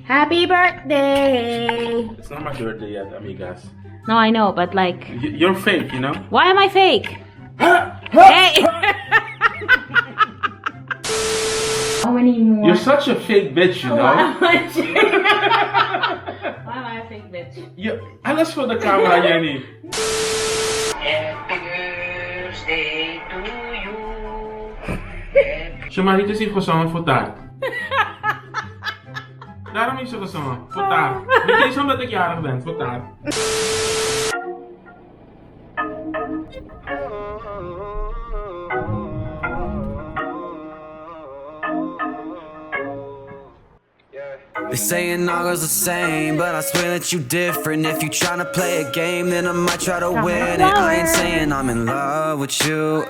Happy birthday! It's not my birthday yet, amigas. No, I know, but like... You're fake, you know? Why am I fake? Hey! How many more? You're such a fake bitch, you know? Why am I a fake bitch? Alles voor de camera, Jenny. Happy birthday to you. Je marido heeft gezongen voor taart. Daarom heeft ze gezongen, voor taart. Niet eens omdat ik jarig ben, voor taart. They saying all girls the same, but I swear that you different. If you tryna play a game, then I might try to win it. I ain't saying I'm in love with you.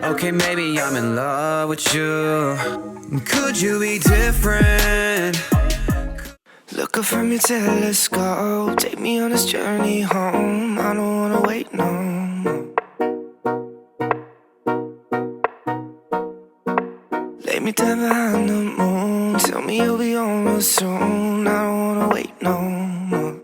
Okay, maybe I'm in love with you. Could you be different? Look up from your telescope, take me on this journey home. I don't wanna wait no more. Lay me down behind the moon, tell me you'll be on real soon. I don't wanna wait no more.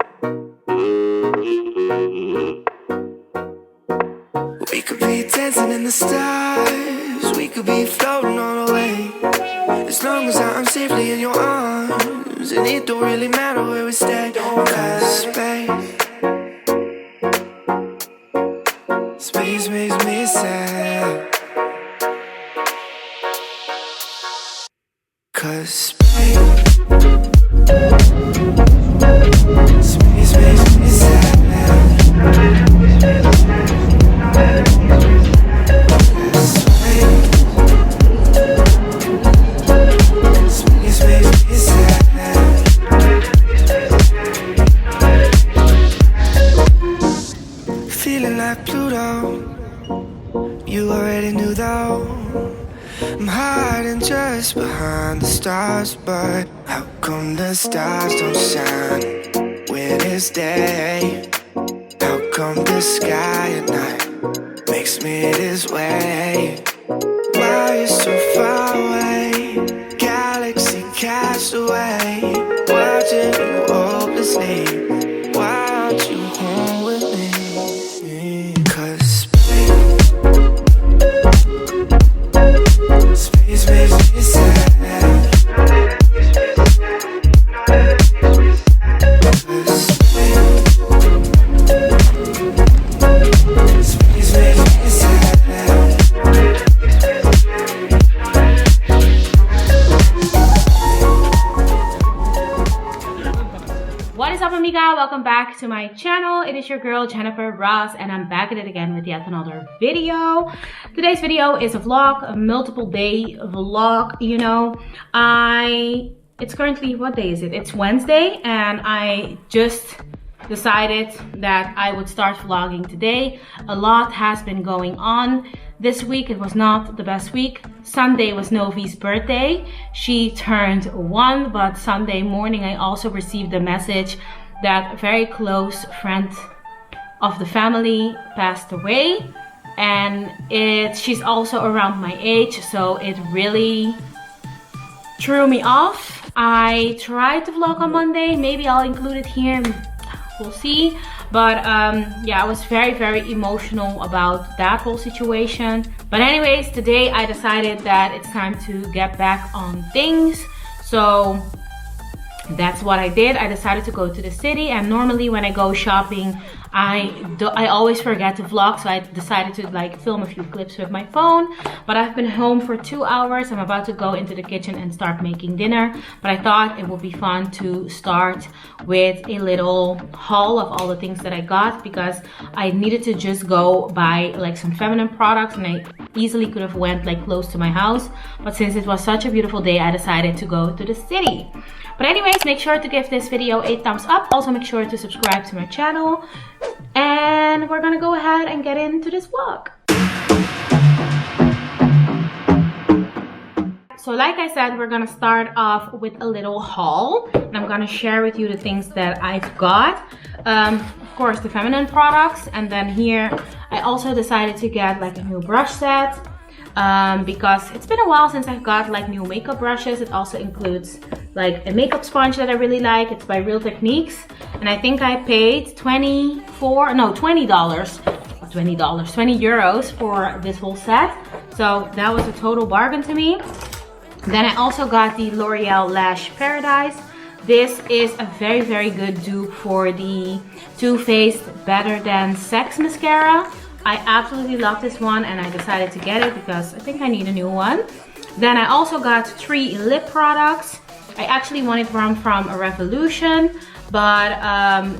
We could be dancing in the stars, we could be floating on the way. As long as I'm safely in your arms, and it don't really matter where we stay. Cause space makes me sad. Cause space makes me sad. Feeling like Pluto, you already knew though. I'm hiding just behind the stars, but how come the stars don't shine when it's day? How come the sky at night makes me this way? Why you so far away? Galaxy cast away, watching you hopelessly. Why aren't you home with me? Cause space makes me sad. What is up, amiga? Welcome back to my channel. It is your girl Jennyfer Ross, and I'm back at it again with yet another video. Today's video is a vlog, a multiple day vlog. You know, it's currently, what day is it? It's Wednesday, and I just decided that I would start vlogging today. A lot has been going on this week. It was not the best week. Sunday was Novi's birthday. She turned 1, but Sunday morning I also received a message that a very close friend of the family passed away, and she's also around my age, so it really threw me off. I tried to vlog on Monday. Maybe I'll include it here. We'll see. But yeah, I was very emotional about that whole situation. But anyways, today I decided that it's time to get back on things. So that's what I did. I decided to go to the city, and normally when I go shopping, I always forget to vlog, so I decided to like film a few clips with my phone. But I've been home for 2 hours. I'm about to go into the kitchen and start making dinner, but I thought it would be fun to start with a little haul of all the things that I got, because I needed to just go buy like some feminine products, and I easily could have went like close to my house, but since it was such a beautiful day, I decided to go to the city. But anyways, make sure to give this video a thumbs up. Also make sure to subscribe to my channel. And we're gonna go ahead and get into this vlog. So like I said, we're gonna start off with a little haul. And I'm gonna share with you the things that I've got. Of course, the feminine products. And then here, I also decided to get like a new brush set. because it's been a while since I've got like new makeup brushes. It also includes like a makeup sponge that I really like. It's by Real Techniques, and I think I paid $20 euros for this whole set. So that was a total bargain to me. Then I also got the L'Oreal Lash Paradise. This is a very, very good dupe for the Too Faced Better Than Sex mascara. I absolutely love this one, and I decided to get it because I think I need a new one. Then I also got 3 lip products. I actually wanted one from a Revolution, but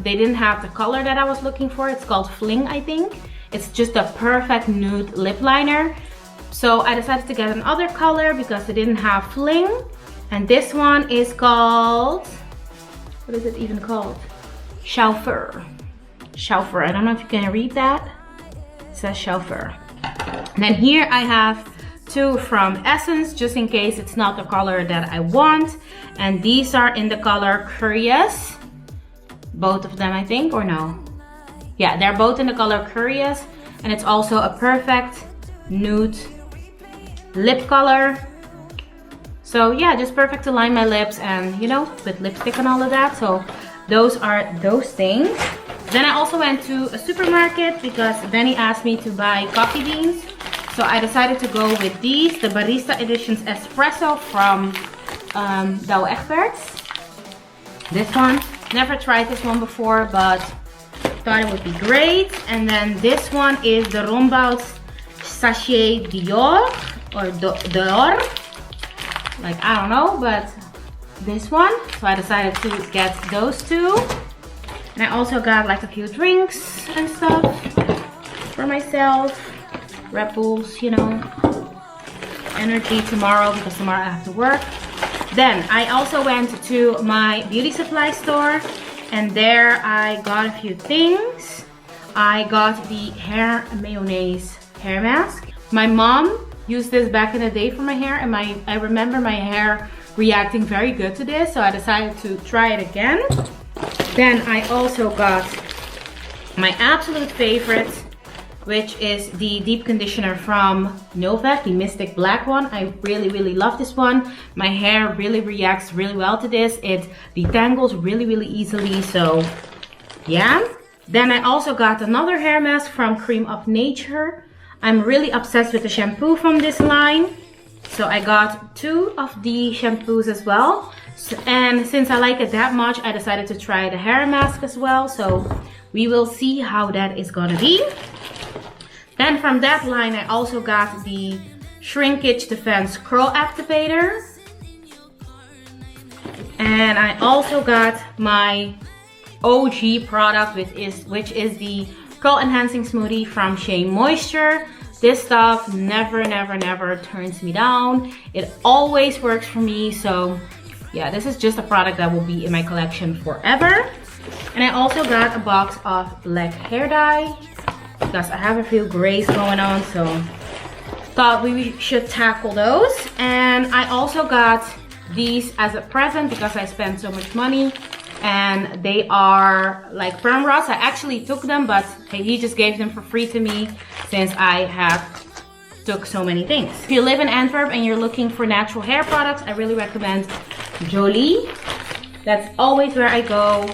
they didn't have the color that I was looking for. It's called Fling, I think. It's just a perfect nude lip liner. So I decided to get another color because they didn't have Fling. And this one is called, what is it even called? Chauffeur. Chauffeur. I don't know if you can read that. It says Chauffeur. And then here I have 2 from Essence, just in case it's not the color that I want. And these are in the color Curious. Both of them, I think, or no? Yeah, they're both in the color Curious. And it's also a perfect nude lip color. So yeah, just perfect to line my lips and, you know, with lipstick and all of that. So those are those things. Then I also went to a supermarket because Benny asked me to buy coffee beans. So I decided to go with these, the Barista Editions Espresso from Douwe Egberts. This one, never tried this one before, but thought it would be great. And then this one is the Rombouts Sachet Dior, or Dior. Like, I don't know, but this one. So I decided to get those 2. And I also got like a few drinks and stuff for myself. Red Bulls, you know, energy tomorrow because tomorrow I have to work. Then I also went to my beauty supply store, and there I got a few things. I got the hair mayonnaise hair mask. My mom used this back in the day for my hair, and I remember my hair reacting very good to this, so I decided to try it again. Then I also got my absolute favorite, which is the deep conditioner from Novak, the Mystic Black one. I really, really love this one. My hair really reacts really well to this. It detangles really, really easily, so yeah. Then I also got another hair mask from Cream of Nature. I'm really obsessed with the shampoo from this line. So I got 2 of the shampoos as well. And since I like it that much, I decided to try the hair mask as well. So we will see how that is gonna be. Then from that line, I also got the Shrinkage Defense Curl Activator. And I also got my OG product, which is the Curl Enhancing Smoothie from Shea Moisture. This stuff never, never, never turns me down. It always works for me. So yeah, this is just a product that will be in my collection forever. And I also got a box of black hair dye because I have a few grays going on, so thought we should tackle those. And I also got these as a present because I spent so much money, and they are like perm rods. I actually took them, but he just gave them for free to me since I have took so many things. If you live in Antwerp and you're looking for natural hair products, I really recommend Jolie. That's always where I go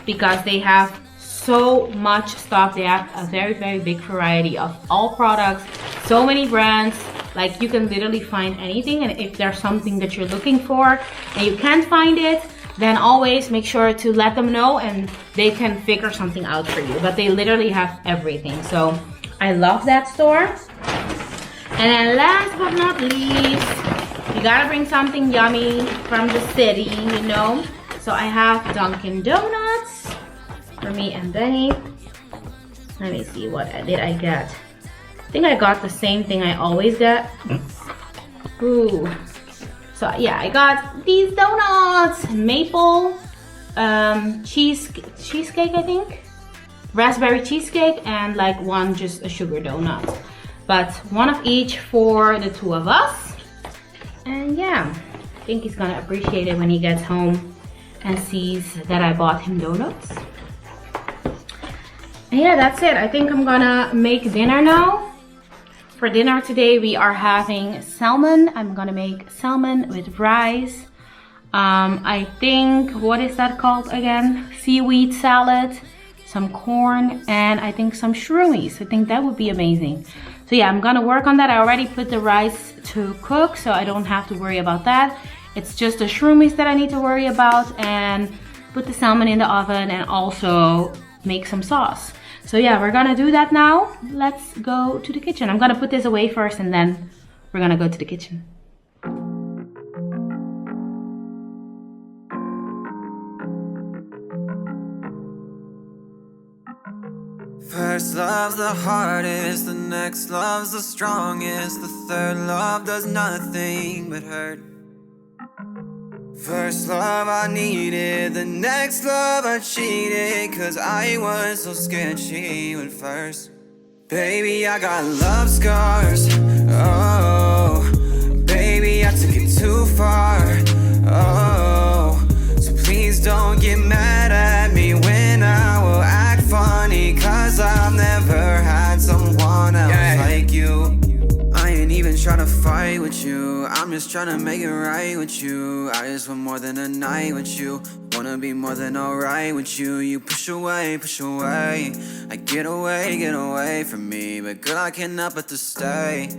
because they have so much stuff. They have a very, very big variety of all products, so many brands. Like, you can literally find anything, and if there's something that you're looking for and you can't find it, then always make sure to let them know and they can figure something out for you. But they literally have everything, so I love that store. And then last but not least, you gotta bring something yummy from the city, you know. So I have Dunkin Donuts for me and Benny. Let me see, what did I get? I think I got the same thing I always get. Ooh. So yeah, I got these donuts, maple cheesecake, I think, raspberry cheesecake, and like one just a sugar donut, but one of each for the 2 of us. And yeah, I think he's gonna appreciate it when he gets home and sees that I bought him donuts. And yeah, that's it. I think I'm gonna make dinner now. For dinner today we are having salmon. I'm gonna make salmon with rice. I think, what is that called again? Seaweed salad, some corn, and I think some shroomies. I think that would be amazing. So yeah, I'm gonna work on that. I already put the rice to cook, so I don't have to worry about that. It's just the shroomies that I need to worry about, and put the salmon in the oven and also make some sauce. So yeah, we're gonna do that now. Let's go to the kitchen. I'm gonna put this away first and then we're gonna go to the kitchen. First love's the hardest, the next love's the strongest, the third love does nothing but hurt. First love I needed, the next love I cheated, cause I was so scared she would first. Baby, I got love scars, oh. Baby, I took it too far, oh. So please don't get mad at me when I will act funny, cause I've never had someone else like you. I ain't even tryna fight with you, I'm just tryna make it right with you. I just want more than a night with you, wanna be more than alright with you. You push away, I get away from me, but girl I can't help but to stay.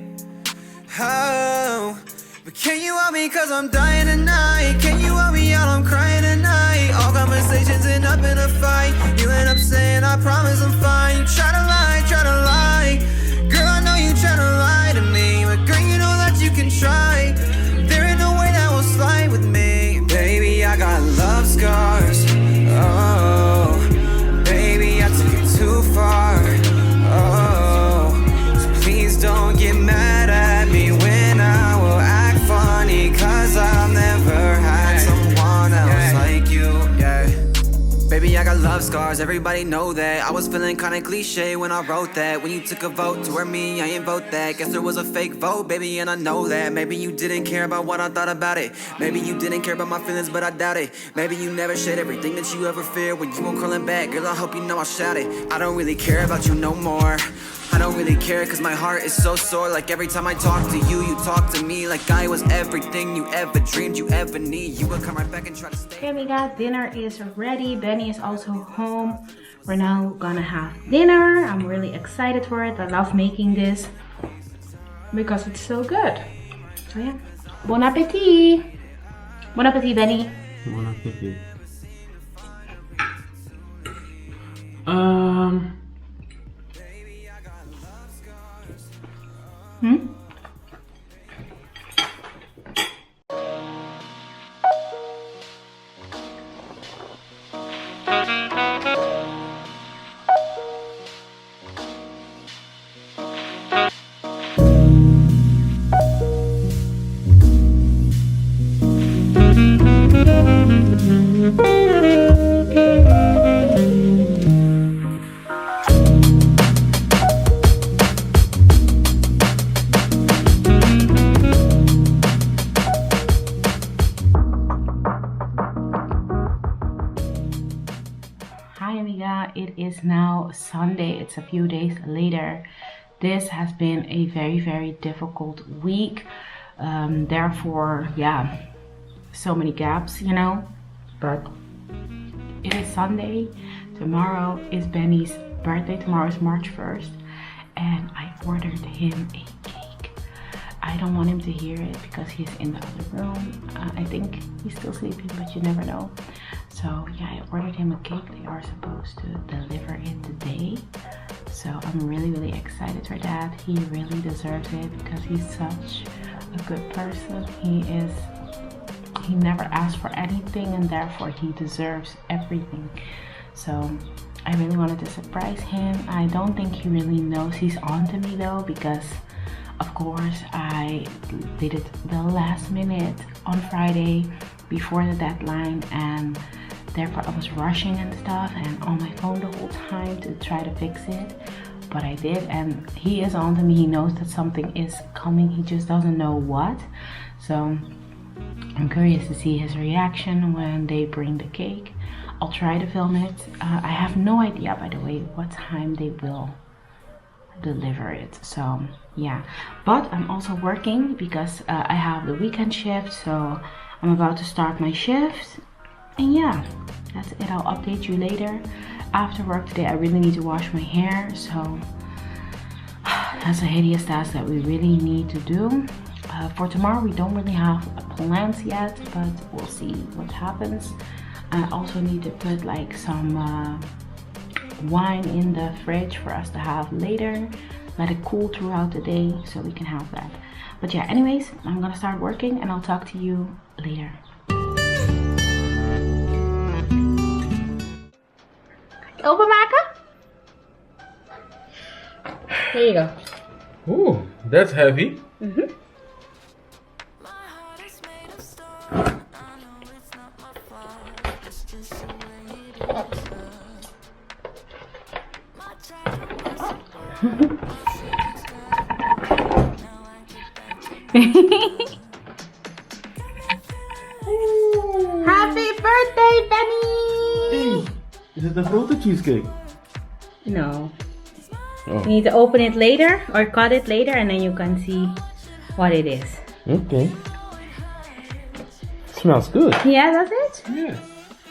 Oh, but can you help me cause I'm dying tonight? Can you help me out, I'm crying tonight? All conversations end up in a fight, you end up saying I promise I'm fine. You try to lie, girl I know you try to lie to me, but girl you know that you can try. There ain't no way that will slide with me. Baby, I got love scars, oh. Baby, I took it too far, oh. So please don't get mad at me when I will act funny, cause I've never had someone else like you, Baby, I got love scars, everybody know that. I was feeling kinda cliche when I wrote that. When you took a vote to hurt me, I ain't vote that. Guess there was a fake vote, baby, and I know that. Maybe you didn't care about what I thought about it. Maybe you didn't care about my feelings, but I doubt it. Maybe you never shared everything that you ever feared. When you won't crawling back, girl, I hope you know I'll shout it. I don't really care about you no more. I don't really care cause my heart is so sore. Like every time I talk to you, you talk to me like I was everything you ever dreamed you ever need. You would come right back and try to stay. Okay, amiga, dinner is ready. Benny is also home. We're now gonna have dinner. I'm really excited for it. I love making this because it's so good. So yeah, bon appetit. Bon appetit, Benny. Bon appetit. It is now Sunday. It's a few days later. This has been a very difficult week. Therefore, yeah, so many gaps, you know. But it is Sunday. Tomorrow is Benny's birthday. Tomorrow is March 1st. And I ordered him a cake. I don't want him to hear it because he's in the other room. I think he's still sleeping, but you never know. So yeah, I ordered him a cake. They are supposed to deliver it today. So I'm really excited for that. He really deserves it because he's such a good person. He never asked for anything and therefore he deserves everything. So I really wanted to surprise him. I don't think he really knows he's on to me though, because of course I did it the last minute on Friday before the deadline, and therefore I was rushing and stuff and on my phone the whole time to try to fix it. But I did, and he is on to me. He knows that something is coming, he just doesn't know what. So I'm curious to see his reaction when they bring the cake. I'll try to film it. I have no idea, by the way, what time they will deliver it. So yeah, but I'm also working because I have the weekend shift, so I'm about to start my shift. And yeah, that's it. I'll update you later. After work today, I really need to wash my hair, so that's a hideous task that we really need to do. For tomorrow, we don't really have plans yet, but we'll see what happens. I also need to put like some wine in the fridge for us to have later. Let it cool throughout the day so we can have that. But yeah, anyways, I'm gonna start working and I'll talk to you later. Openmaken? Here you go. Ooh, that's heavy. Mm-hmm. Happy birthday, Benny! Hey, is it a grote cheesecake? No. Oh. You need to open it later or cut it later and then you can see what it is. Okay. Smells good. Yeah, that's it? Yeah.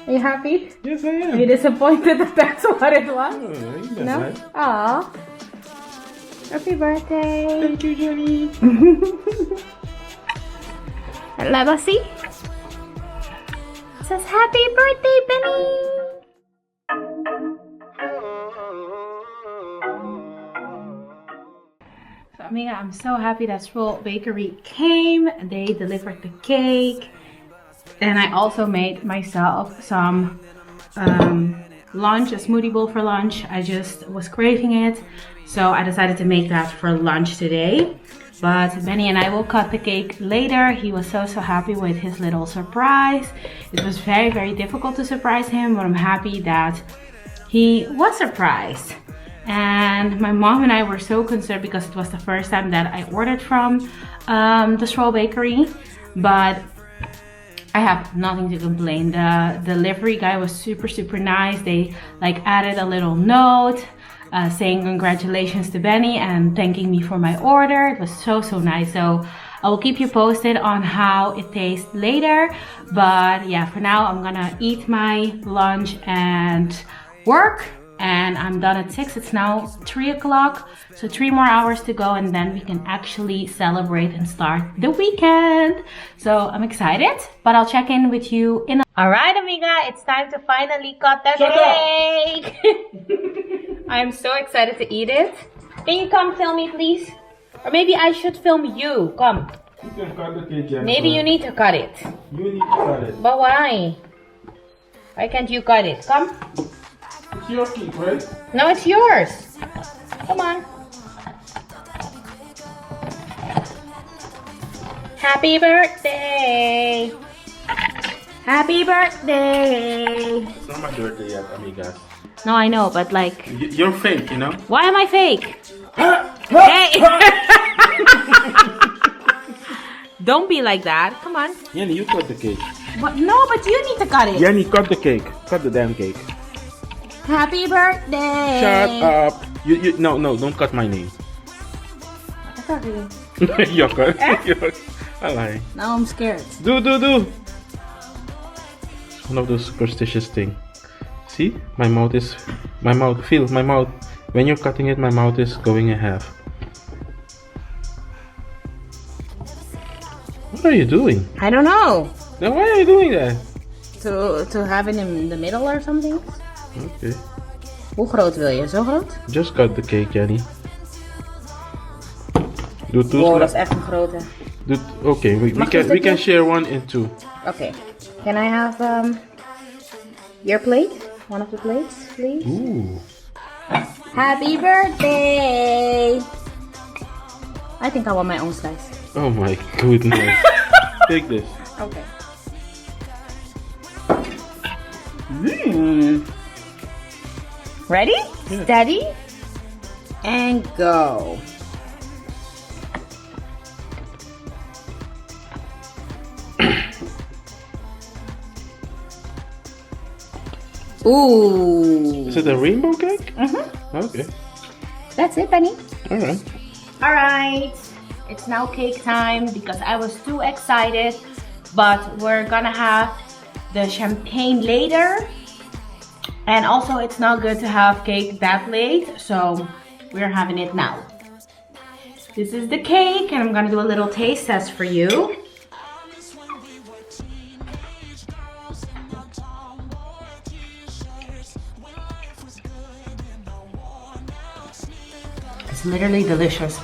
Are you happy? Yes, I Are am. you disappointed that that's what it was? Oh, ain't that No? bad. Aw. Happy birthday. Thank you, Jenny. Let us see. It says happy birthday, Benny. So Amiga, I'm so happy that Stroll Bakery came. They delivered the cake. And I also made myself some lunch, a smoothie bowl for lunch. I just was craving it. So I decided to make that for lunch today. But Benny and I will cut the cake later. He was so happy with his little surprise. It was very difficult to surprise him, but I'm happy that he was surprised. And my mom and I were so concerned because it was the first time that I ordered from the Stroll Bakery. But I have nothing to complain. The delivery guy was super nice. They like added a little note saying congratulations to Benny and thanking me for my order. It was so nice. So I will keep you posted on how it tastes later. But yeah, for now I'm gonna eat my lunch and work. And I'm done at 6. It's now 3 o'clock. So 3 more hours to go and then we can actually celebrate and start the weekend. So I'm excited, but I'll check in with you in a... Alright, Amiga, it's time to finally cut the cake. I'm so excited to eat it. Can you come film me, please? Or maybe I should film you. Come. You can cut the cake, Jennifer. Maybe you need to cut it. You need to cut it. But why? Why can't you cut it? Come. It's your cake, right? No, it's yours. Come on. Happy birthday. Happy birthday. It's not my birthday yet, amigas. No, I know, but like... You're fake, you know? Why am I fake? Hey! Don't be like that. Come on. Jenny, you cut the cake. But no, but you need to cut it. Jenny, cut the cake. Cut the damn cake. Happy birthday. Shut up. No, don't cut my name. Sorry. Jokker. I lie. Now I'm scared. Do. One of those superstitious things. See? Feel my mouth. When you're cutting it, my mouth is going in half. What are you doing? I don't know. Then why are you doing that? To have it in the middle or something? Okay. Hoe groot wil je? Zo groot? Just cut the cake, Jenny. Doe two Wow, dat slices. is echt een grote. Okay, we can share one in two. Okay. Can I have your plate? One of the plates, please? Ooh. Happy birthday! I think I want my own slice. Oh my goodness. Take this. Okay. Ready? Yeah. Steady? And go. Ooh. Is it a rainbow cake? Mm-hmm. Okay. That's it, Benny. Alright. Alright, it's now cake time because I was too excited. But we're gonna have the champagne later. And also it's not good to have cake that late, so we're having it now. This is the cake and I'm gonna do a little taste test for you. It's literally delicious.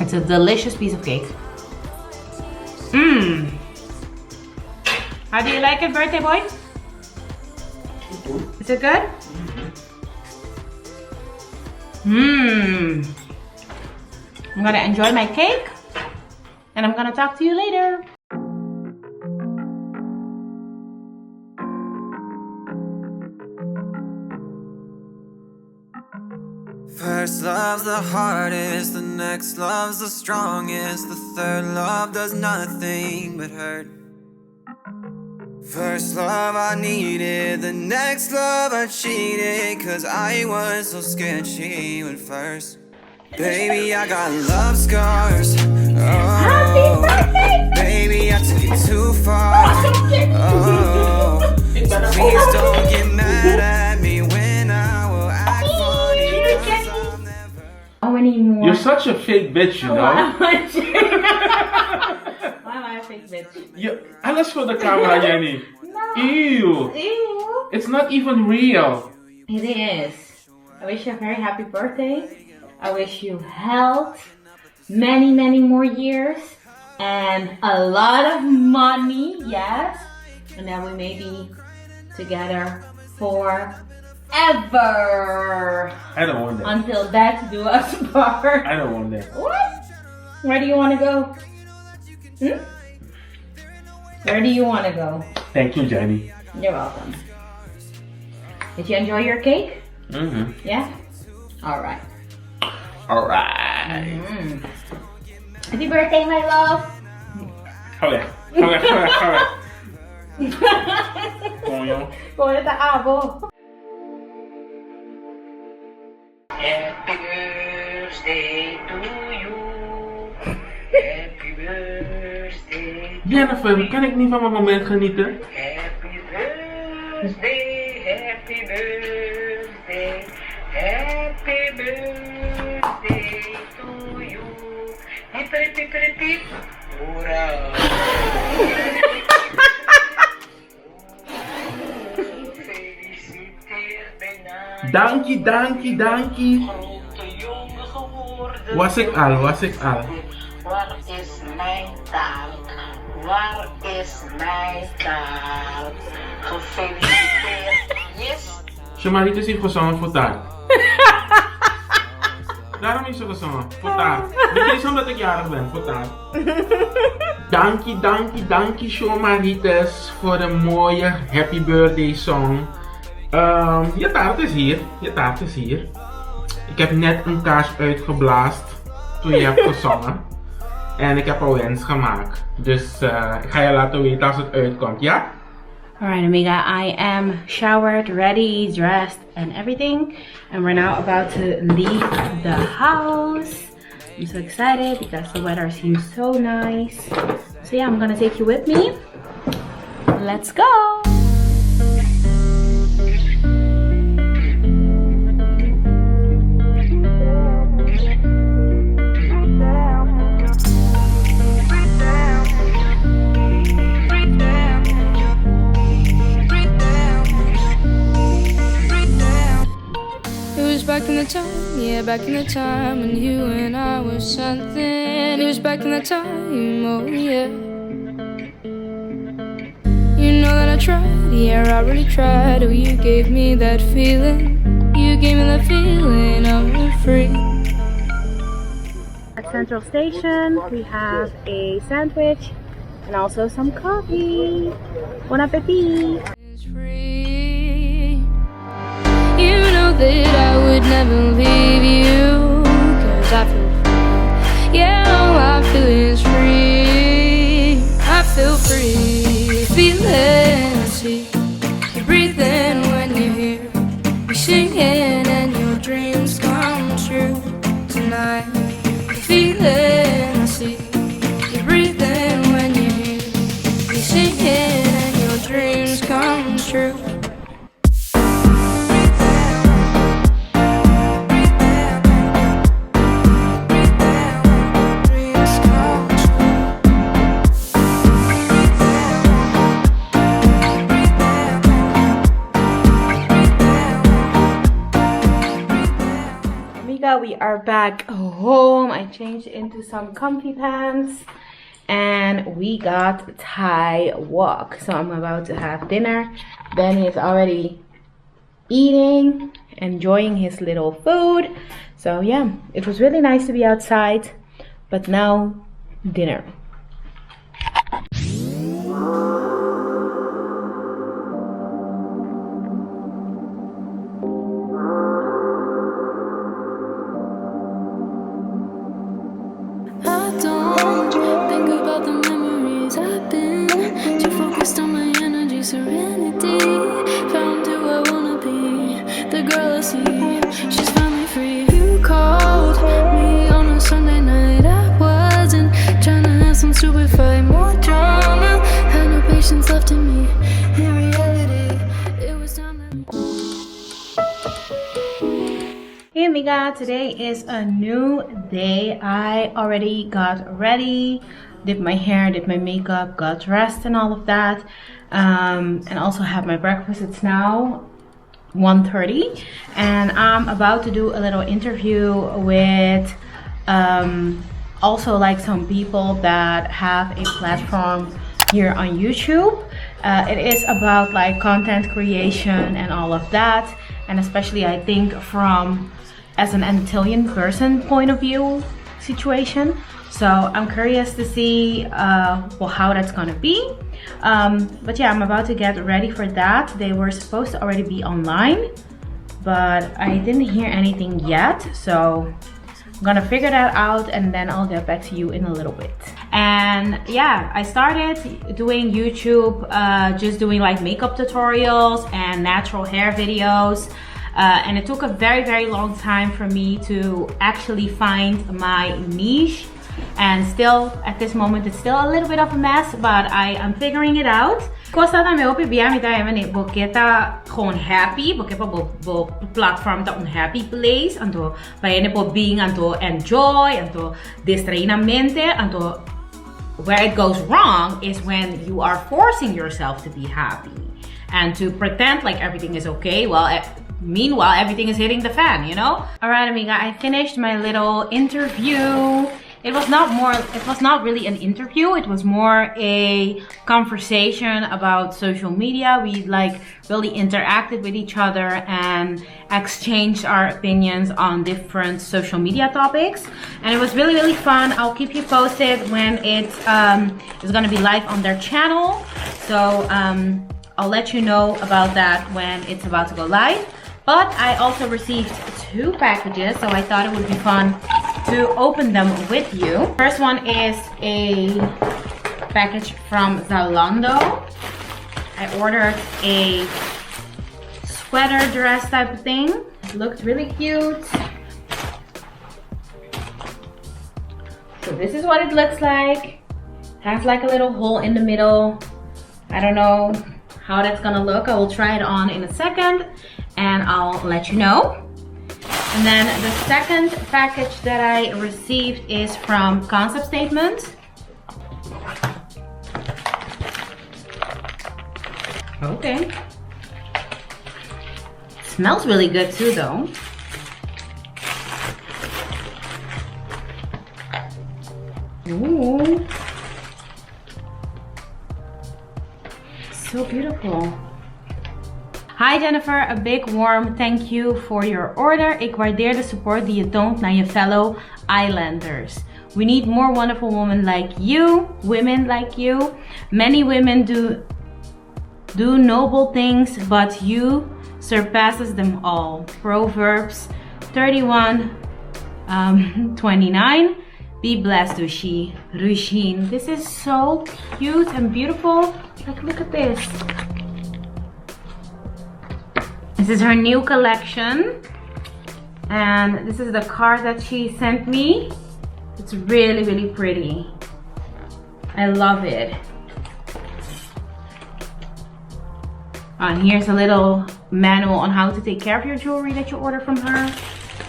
It's a delicious piece of cake. How do you like it, birthday boy? Is it good? I'm gonna enjoy my cake and I'm gonna talk to you later. First love's the hardest, the next love's the strongest, the third love does nothing but hurt. First love I needed, the next love I cheated, cause I was so scared she went first. Baby, I got love scars. Oh, baby, I took it too far. Oh, so please don't get mad at me when I will act funny, cause I'll never. Oh, anymore. You're such a fake bitch, you know? Why am I a fake bitch? Alles voor de camera, Jenny. No. Ew. Ew. It's not even real. It is. I wish you a very happy birthday. I wish you health, many, many more years, and a lot of money, yes. And then we may be together forever. I don't want that. Until death do us part. I don't want that. What? Where do you want to go? Where do you want to go? Thank you, Jenny. You're welcome. Did you enjoy your cake? Yeah? Alright. Alright. Happy birthday, my love! Hurry. Go to the abo. Happy birthday to you. Happy birthday. Jennifer, kan ik niet van mijn moment genieten? Happy birthday. Happy birthday. Happy birthday to you. Hip hip hip hip hip. Hoera. Dankie. Grote jongen geworden. Was ik al. Waar is mijn taart? Waar is mijn taart? Gefeliciteerd. Yes. Chamaritis heeft gezongen voor taart. Daarom is ze gezongen, voor taart. Dit is omdat ik jarig ben, voor taart. Dankie Chamaritis voor de mooie happy birthday song. Je taart is hier. Ik heb net een kaars uitgeblaast toen je hebt gezongen. En ik heb een wens gemaakt. Dus ik ga je laten weten als het uitkomt, ja? Alright, amiga, I am showered, ready, dressed, and everything. And we're now about to leave the house. I'm so excited because the weather seems so nice. So yeah, I'm gonna take you with me. Let's go! Back in the time, yeah, back in the time when you and I were something. It was back in the time, oh yeah. You know that I tried, yeah, I really tried. Oh, you gave me that feeling. You gave me that feeling, I'm free. At Central Station, we have a sandwich and also some coffee. Bon appetit! It's free. You know that I would never leave you, cause I feel free. Yeah, all I feel is free. I feel free. Feeling true. We are back home. I changed into some comfy pants and we got Thai wok. So I'm about to have dinner. Benny is already eating, enjoying his little food. So yeah, it was really nice to be outside, but now dinner. Serenity, found who I wanna be, the girl I see, she's finally free. You called me on a Sunday night, I wasn't trying to have some stupid fight, more drama, had no patience left in me, in reality, it was time to... Hey amiga, today is a new day. I already got ready, did my hair, did my makeup, got dressed and all of that. And also have my breakfast. It's now 1:30 and I'm about to do a little interview with also like some people that have a platform here on YouTube. It is about like content creation and all of that, and especially I think from as an Antillian person point of view situation. So I'm curious to see well, how that's gonna be. But yeah, I'm about to get ready for that. They were supposed to already be online, but I didn't hear anything yet. So I'm gonna figure that out and then I'll get back to you in a little bit. And yeah, I started doing YouTube, just doing like makeup tutorials and natural hair videos. And it took a very long time for me to actually find my niche. And still, at this moment, it's still a little bit of a mess, but I am figuring it out. Costa também o PBA me tá even porque tá gewoon happy, porque po platform tá happy place, anto para po being anto enjoy, anto distrair na mente, anto where it goes wrong is when you are forcing yourself to be happy and to pretend like everything is okay. Well, meanwhile, everything is hitting the fan, you know? All right, amiga, I finished my little interview. It was not really an interview. It was more a conversation about social media. We like really interacted with each other and exchanged our opinions on different social media topics. And it was really fun. I'll keep you posted when it is gonna be live on their channel. So I'll let you know about that when it's about to go live. But I also received 2 packages, so I thought it would be fun to open them with you. First one is a package from Zalando. I ordered a sweater dress type of thing. It looked really cute. So this is what it looks like. Has like a little hole in the middle. I don't know how that's gonna look. I will try it on in a second and I'll let you know. And then the second package that I received is from Concept Statement. Okay. Smells really good too though. Ooh. So beautiful. Hi Jennifer, a big warm thank you for your order. Ik waardeer de support die je toont naar je fellow islanders. We need more wonderful women like you. Many women do noble things, but you surpasses them all. Proverbs 31:29. Be blessed, Rushin. This is so cute and beautiful. Like, look at this. This is her new collection. And this is the card that she sent me. It's really pretty. I love it. Here's a little manual on how to take care of your jewelry that you order from her.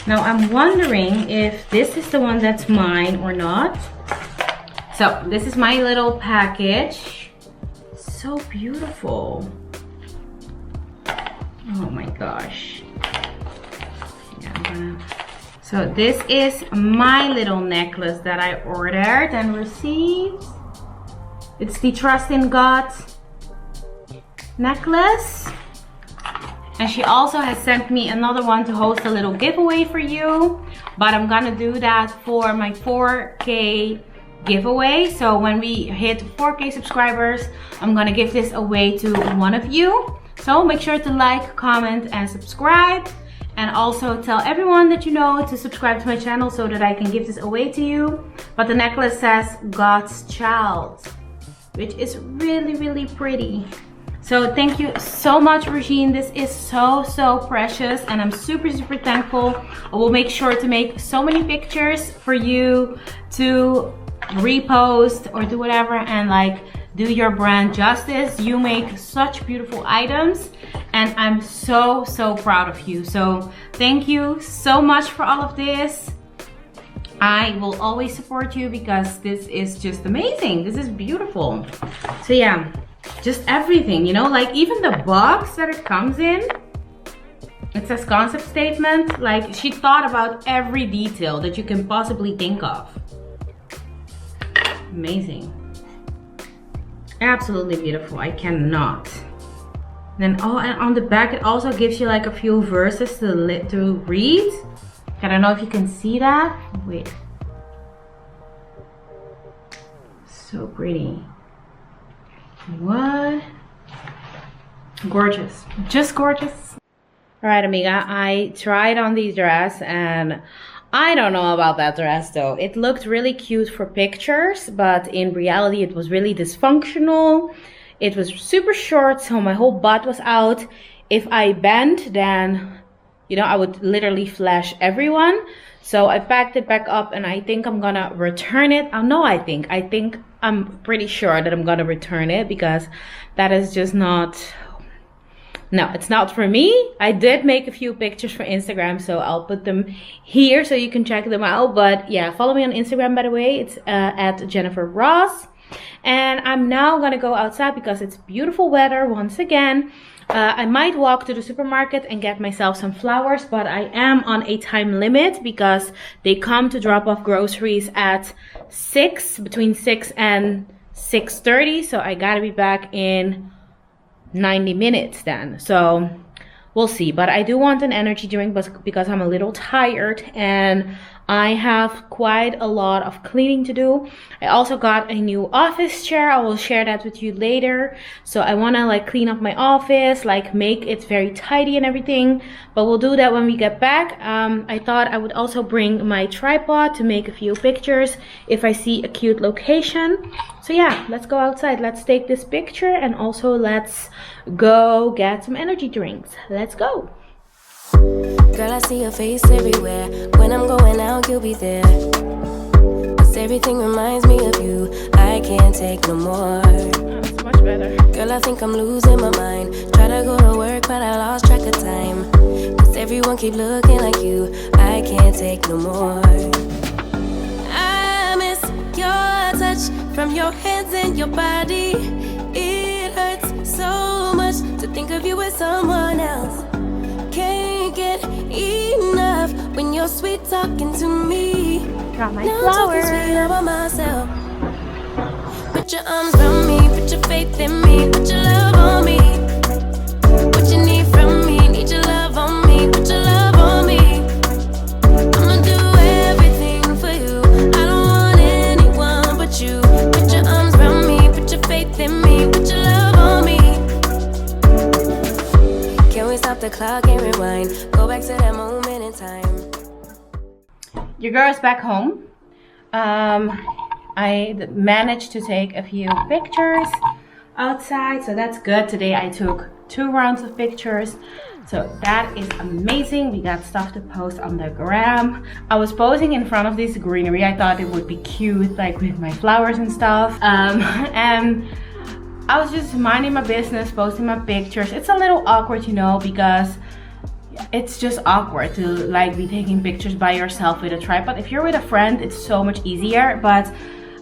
Now I'm wondering if this is the one that's mine or not. So this is my little package. So beautiful. Oh my gosh. Yeah, so this is my little necklace that I ordered and received. It's the Trust in God necklace. And she also has sent me another one to host a little giveaway for you. But I'm gonna do that for my 4K giveaway. So when we hit 4K subscribers, I'm gonna give this away to one of you. So make sure to like, comment, and subscribe. And also tell everyone that you know to subscribe to my channel so that I can give this away to you. But the necklace says God's Child, which is really, really pretty. So thank you so much, Regine. This is so precious and I'm super thankful. I will make sure to make so many pictures for you to repost or do whatever and like do your brand justice. You make such beautiful items and I'm so proud of you. So thank you so much for all of this. I will always support you because this is just amazing. This is beautiful. So yeah, just everything, you know, like even the box that it comes in, it says concept statement. Like she thought about every detail that you can possibly think of. Amazing. Absolutely beautiful. I cannot. Then oh, and on the back it also gives you like a few verses to read. I don't know if you can see that. Wait. So pretty. What? Gorgeous. Just gorgeous. Alright, amiga. I tried on the dress and I don't know about that dress though. It looked really cute for pictures, but in reality it was really dysfunctional. It was super short, so my whole butt was out. If I bent, then, you know, I would literally flash everyone. So I packed it back up and I think I'm gonna return it. I'm pretty sure that I'm gonna return it because that is just not, no, it's not for me. I did make a few pictures for Instagram, so I'll put them here so you can check them out. But yeah, follow me on Instagram, by the way. It's at Jennyfer Ross. And I'm now gonna go outside because it's beautiful weather once again. I might walk to the supermarket and get myself some flowers, but I am on a time limit because they come to drop off groceries at 6, between 6 and 6:30. So I gotta be back in 90 minutes then. So we'll see. But I do want an energy drink because I'm a little tired and I have quite a lot of cleaning to do. I also got a new office chair. I will share that with you later. So I want to like clean up my office, like make it very tidy and everything. But we'll do that when we get back. I thought I would also bring my tripod to make a few pictures if I see a cute location. So yeah, let's go outside. Let's take this picture and also let's go get some energy drinks. Let's go. Girl, I see your face everywhere. When I'm going out, you'll be there. 'Cause everything reminds me of you. I can't take no more. That's much better. Girl, I think I'm losing my mind. Try to go to work, but I lost track of time. 'Cause everyone keep looking like you. I can't take no more. I miss your touch from your hands and your body. It hurts so much to think of you with someone else. Can't get enough when you're sweet talking to me. Got my now flowers. I'm talking sweet about myself. Put your arms around me, put your faith in me, put your love on me. What you need from me, need your love on me, put your love on me. I'ma do everything for you. I don't want anyone but you. Put your arms around me, put your faith in me, put your love on me. Can we stop the clock and rewind? Go back to that moment in time. Your girl is back home. I managed to take a few pictures outside, so that's good. Today I took 2 rounds of pictures, so that is amazing. We got stuff to post on the gram. I was posing in front of this greenery. I thought it would be cute, like with my flowers and stuff. And I was just minding my business, posting my pictures. It's a little awkward, you know, because it's just awkward to like be taking pictures by yourself with a tripod. If you're with a friend, it's so much easier, but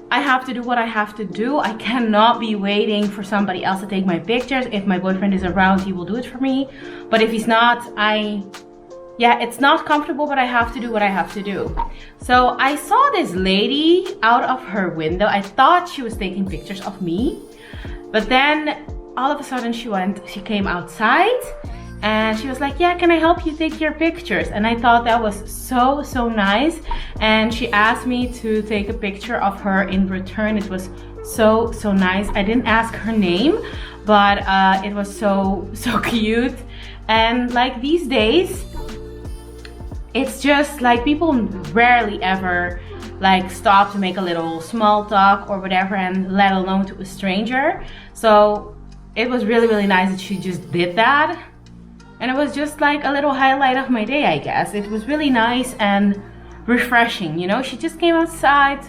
I have to do what I have to do. I cannot be waiting for somebody else to take my pictures. If my boyfriend is around, he will do it for me. But if he's not, yeah, it's not comfortable, but I have to do what I have to do. So I saw this lady out of her window. I thought she was taking pictures of me, but then all of a sudden she came outside and she was like, yeah, can I help you take your pictures? And I thought that was so nice. And she asked me to take a picture of her in return. It was so nice. I didn't ask her name, but it was so cute. And like these days, it's just like people rarely ever like stop to make a little small talk or whatever, and let alone to a stranger. So it was really nice that she just did that. And it was just like a little highlight of my day, I guess. It was really nice and refreshing, you know. She just came outside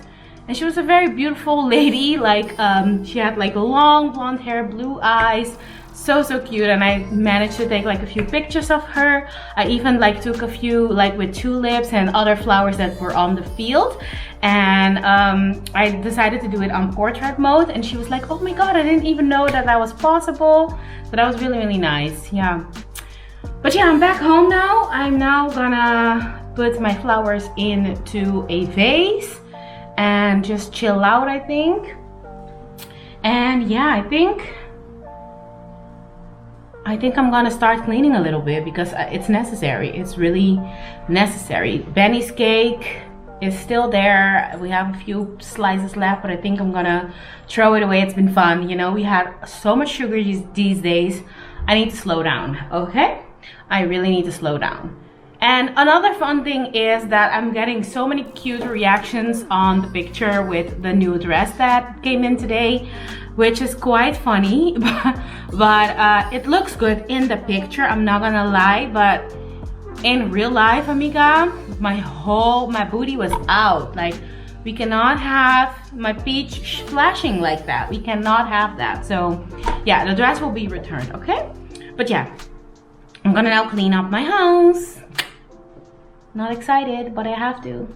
and she was a very beautiful lady. Like she had like long blonde hair, blue eyes, so cute. And I managed to take like a few pictures of her. I even like took a few like with tulips and other flowers that were on the field. And I decided to do it on portrait mode, and she was like, oh my god, I didn't even know that was possible. So that was really nice. Yeah. But yeah, I'm back home now. I'm now gonna put my flowers into a vase and just chill out, I think. And yeah, I think I'm gonna start cleaning a little bit because it's necessary. It's really necessary. Benny's cake is still there. We have a few slices left, but I think I'm gonna throw it away. It's been fun, you know. We had so much sugar these days. I need to slow down, okay? I really need to slow down. And another fun thing is that I'm getting so many cute reactions on the picture with the new dress that came in today, which is quite funny. but it looks good in the picture, I'm not gonna lie, but in real life, amiga, my booty was out. Like, we cannot have my peach flashing like that. We cannot have that. So yeah, the dress will be returned, okay? But yeah, I'm gonna now clean up my house. Not excited, but I have to.